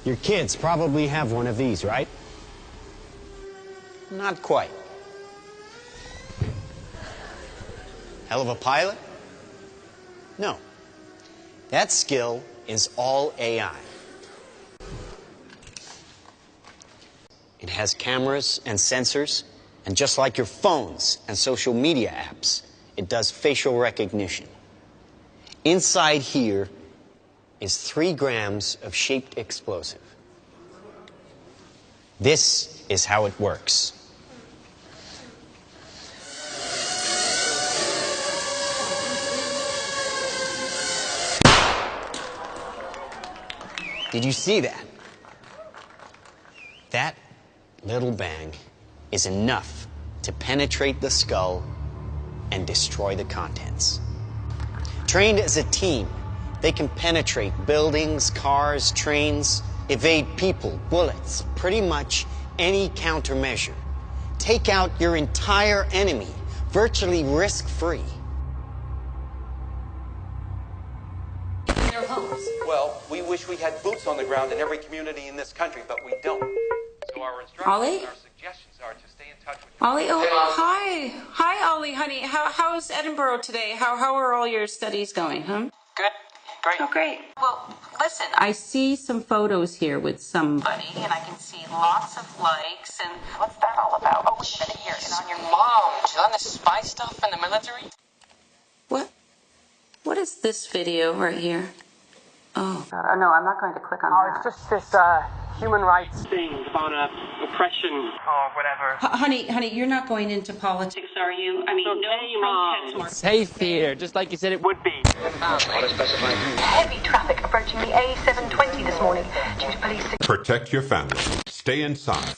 Your kids probably have one of these, right? Not quite. Hell of a pilot? No. That skill is all AI. It has cameras and sensors, and just like your phones and social media apps, it does facial recognition. Inside here is 3 grams of shaped explosive. This is how it works. Did you see that? That little bang is enough to penetrate the skull and destroy the contents. Trained as a team, they can penetrate buildings, cars, trains, evade people, bullets, pretty much any countermeasure. Take out your entire enemy, virtually risk-free. Their homes. Well, we wish we had boots on the ground in every community in this country, but we don't. So our instructions Ollie? and our suggestions are to stay in touch with Ollie, oh, hi. Hi, Ollie, honey. How's Edinburgh today? How are all your studies going, huh? Good. Great. Oh, great. Well, listen, I see some photos here with somebody, and I can see lots of likes, and what's that all about? Oh, wait a minute here, and on your Mom, she's on this spy stuff in the military? What? What is this video right here? Oh. No, I'm not going to click on that. It's just this human rights thing about oppression or whatever. Honey, you're not going into politics, are you? I mean, no protest. Safe here, just like you said it would be. Heavy traffic approaching the A720 this morning due to police. Protect your family. Stay inside.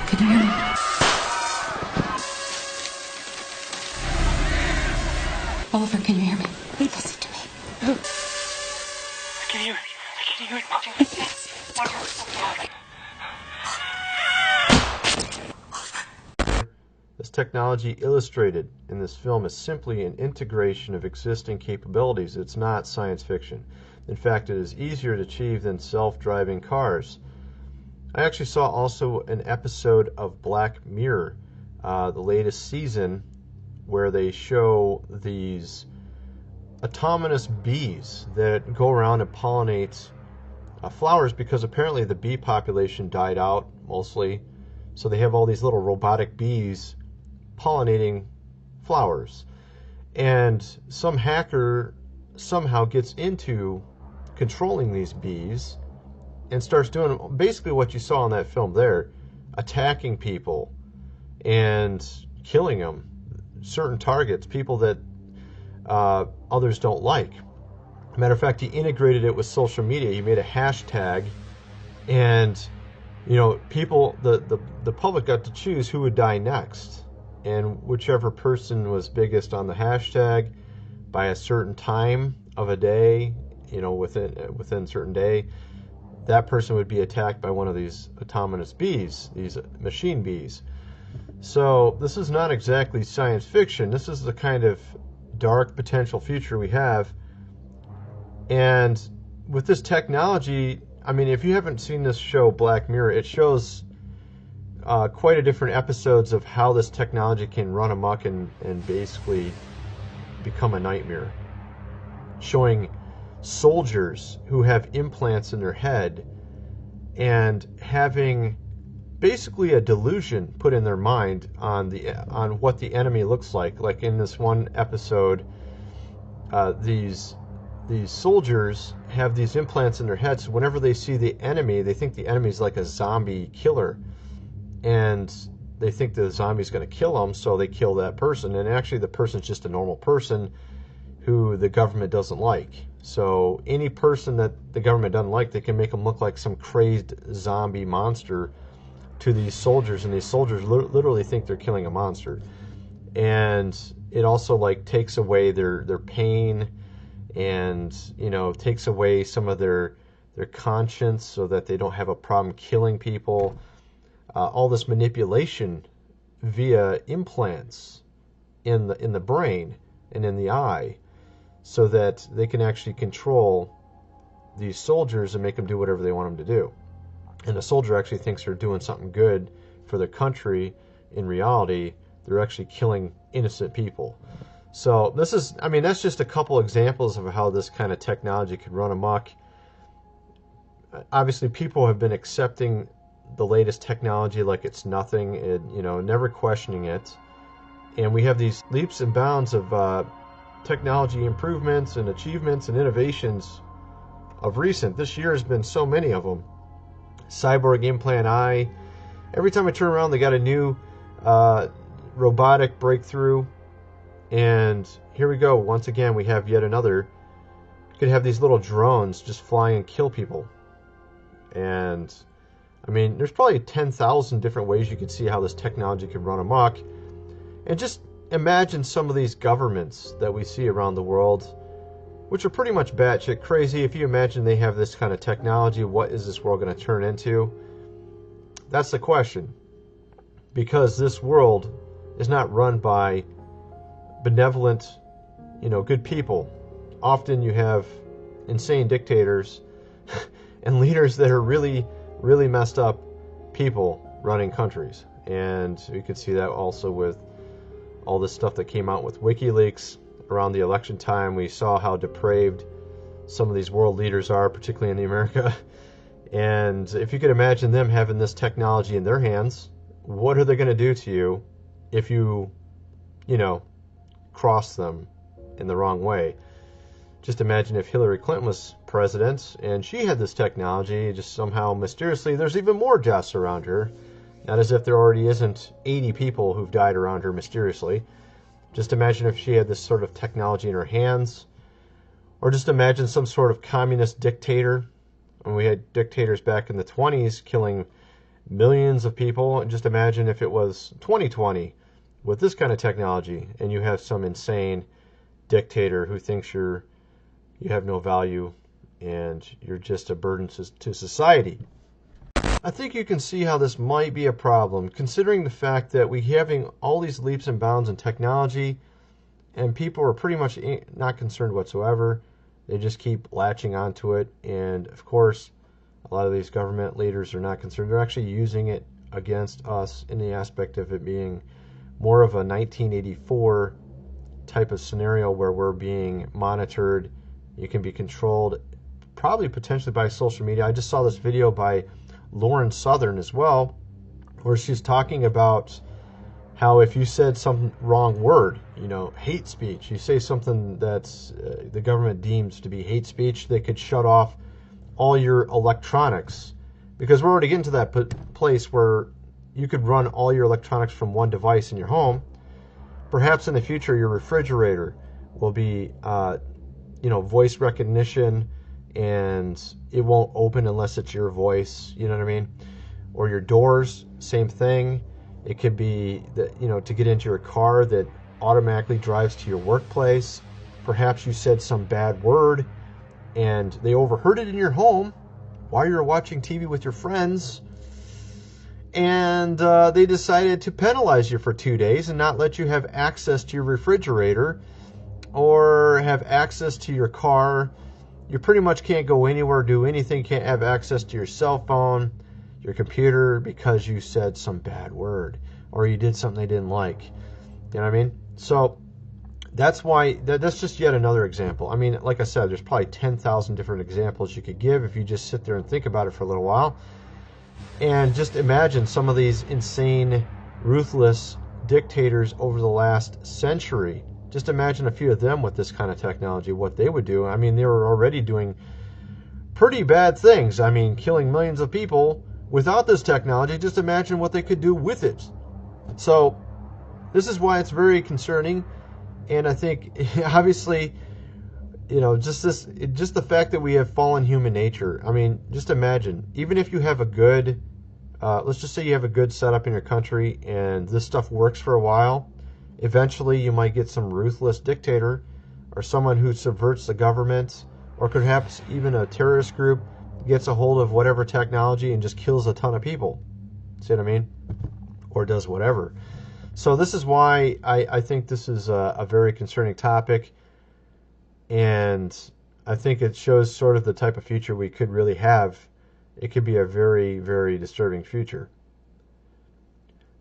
Can you hear me? Oliver, can you hear me? Listen to me. I can hear it. This technology illustrated in this film is simply an integration of existing capabilities. It's not science fiction. In fact, it is easier to achieve than self-driving cars. I actually saw also an episode of Black Mirror, the latest season, where they show these autonomous bees that go around and pollinate flowers, because apparently the bee population died out mostly. So they have all these little robotic bees pollinating flowers. And some hacker somehow gets into controlling these bees and starts doing basically what you saw in that film there, attacking people and killing them, certain targets, people that others don't like. Matter of fact, he integrated it with social media. He made a hashtag, and people, the public got to choose who would die next, and whichever person was biggest on the hashtag by a certain time of a day, within a certain day, that person would be attacked by one of these autonomous bees, these machine bees. So this is not exactly science fiction. This is the kind of dark potential future we have. And with this technology, I mean, if you haven't seen this show, Black Mirror, it shows quite a different episodes of how this technology can run amok and basically become a nightmare. Showing soldiers who have implants in their head and having basically a delusion put in their mind on what the enemy looks like. Like in this one episode, these soldiers have these implants in their heads, so whenever they see the enemy, they think the enemy is like a zombie killer, and they think the zombie is going to kill them, so they kill that person. And actually the person's just a normal person who the government doesn't like. So any person that the government doesn't like, they can make them look like some crazed zombie monster to these soldiers, and these soldiers literally think they're killing a monster. And it also like takes away their pain, and takes away some of their conscience, so that they don't have a problem killing people. All this manipulation via implants in the brain and in the eye, so that they can actually control these soldiers and make them do whatever they want them to do. And the soldier actually thinks they're doing something good for their country. In reality, they're actually killing innocent people. So this is, that's just a couple examples of how this kind of technology can run amok. Obviously, people have been accepting the latest technology like it's nothing, and, never questioning it. And we have these leaps and bounds of technology improvements and achievements and innovations of recent. This year has been so many of them. Cyborg implant eye. Every time I turn around, they got a new robotic breakthrough. And here we go. Once again, we have yet another. You could have these little drones just fly and kill people. And, there's probably 10,000 different ways you could see how this technology could run amok. And just imagine some of these governments that we see around the world, which are pretty much batshit crazy. If you imagine they have this kind of technology, what is this world going to turn into? That's the question. Because this world is not run by benevolent, good people. Often you have insane dictators and leaders that are really, really messed up people running countries. And we could see that also with all this stuff that came out with WikiLeaks around the election time. We saw how depraved some of these world leaders are, particularly in America. And if you could imagine them having this technology in their hands, what are they going to do to you if you, cross them in the wrong way? Just imagine if Hillary Clinton was president and she had this technology, just somehow mysteriously there's even more deaths around her. Not as if there already isn't 80 people who've died around her mysteriously. Just imagine if she had this sort of technology in her hands. Or just imagine some sort of communist dictator. And we had dictators back in the 20s killing millions of people. And just imagine if it was 2020 with this kind of technology, and you have some insane dictator who thinks you have no value and you're just a burden to society. I think you can see how this might be a problem, considering the fact that we're having all these leaps and bounds in technology, and people are pretty much not concerned whatsoever. They just keep latching onto it, and of course, a lot of these government leaders are not concerned. They're actually using it against us in the aspect of it being more of a 1984 type of scenario where we're being monitored. You can be controlled, probably potentially by social media. I just saw this video by Lauren Southern as well, where she's talking about how if you said some wrong word, hate speech, you say something that's the government deems to be hate speech, they could shut off all your electronics, because we're already getting to that place where you could run all your electronics from one device in your home. Perhaps in the future your refrigerator will be voice recognition, and it won't open unless it's your voice, you know what I mean? Or your doors, same thing. It could be that, to get into your car, that automatically drives to your workplace. Perhaps you said some bad word and they overheard it in your home while you were watching TV with your friends, and they decided to penalize you for 2 days and not let you have access to your refrigerator or have access to your car. You pretty much can't go anywhere, do anything, can't have access to your cell phone, your computer, because you said some bad word or you did something they didn't like. You know what I mean? So that's why, that's just yet another example. Like I said, there's probably 10,000 different examples you could give if you just sit there and think about it for a little while. And just imagine some of these insane, ruthless dictators over the last century. Just imagine a few of them with this kind of technology, what they would do. They were already doing pretty bad things. Killing millions of people without this technology. Just imagine what they could do with it. So this is why it's very concerning. And I think, obviously, just the fact that we have fallen human nature. I mean, just imagine, even if you have a good, let's just say you have a good setup in your country and this stuff works for a while, eventually you might get some ruthless dictator or someone who subverts the government, or perhaps even a terrorist group gets a hold of whatever technology and just kills a ton of people. See what I mean? Or does whatever. So this is why I think this is a very concerning topic. And I think it shows sort of the type of future we could really have. It could be a very, very disturbing future.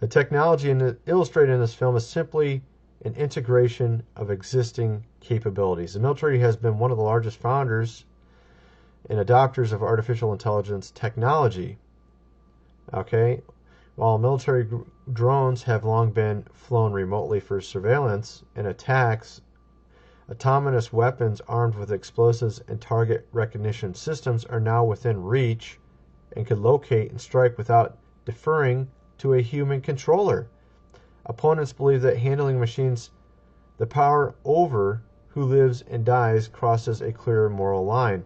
The technology illustrated in this film is simply an integration of existing capabilities. The military has been one of the largest founders and adopters of artificial intelligence technology. Okay? While military drones have long been flown remotely for surveillance and attacks, autonomous weapons armed with explosives and target recognition systems are now within reach and could locate and strike without deferring to a human controller. Opponents believe that handling machines, the power over who lives and dies, crosses a clear moral line.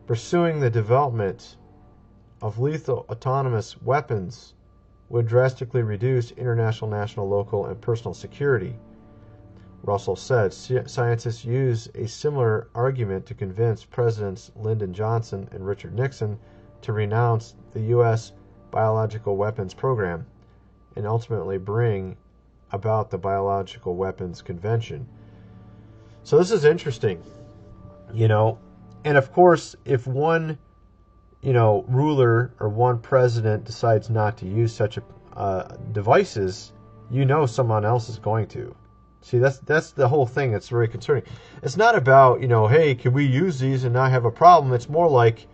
Pursuing the development of lethal autonomous weapons would drastically reduce international, national, local, and personal security. Russell said scientists use a similar argument to convince Presidents Lyndon Johnson and Richard Nixon to renounce the U.S. biological weapons program and ultimately bring about the Biological Weapons Convention. So this is interesting, and of course, if one, ruler or one president decides not to use such devices, someone else is going to. See, that's the whole thing. It's very concerning. It's not about, hey, can we use these and not have a problem? It's more like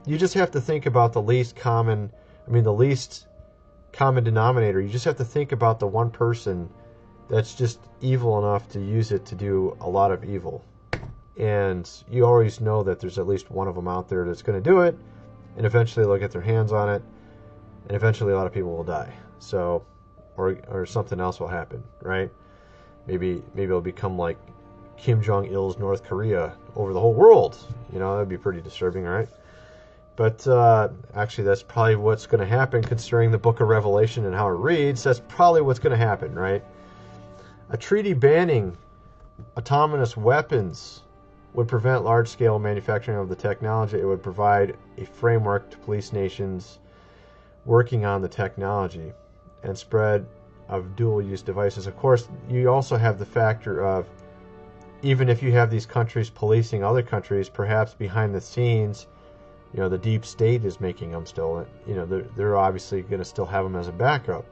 you just have to think about the least common denominator. You just have to think about the one person that's just evil enough to use it to do a lot of evil. And you always know that there's at least one of them out there that's going to do it, and eventually they'll get their hands on it, and eventually a lot of people will die. So, or something else will happen, right? Maybe it'll become like Kim Jong-il's North Korea over the whole world. That'd be pretty disturbing, right? But actually, that's probably what's going to happen, considering the Book of Revelation and how it reads. That's probably what's going to happen, right? A treaty banning autonomous weapons would prevent large-scale manufacturing of the technology. It would provide a framework to police nations working on the technology and spread of dual-use devices. Of course, you also have the factor of, even if you have these countries policing other countries, perhaps behind the scenes, the deep state is making them still, they're obviously going to still have them as a backup.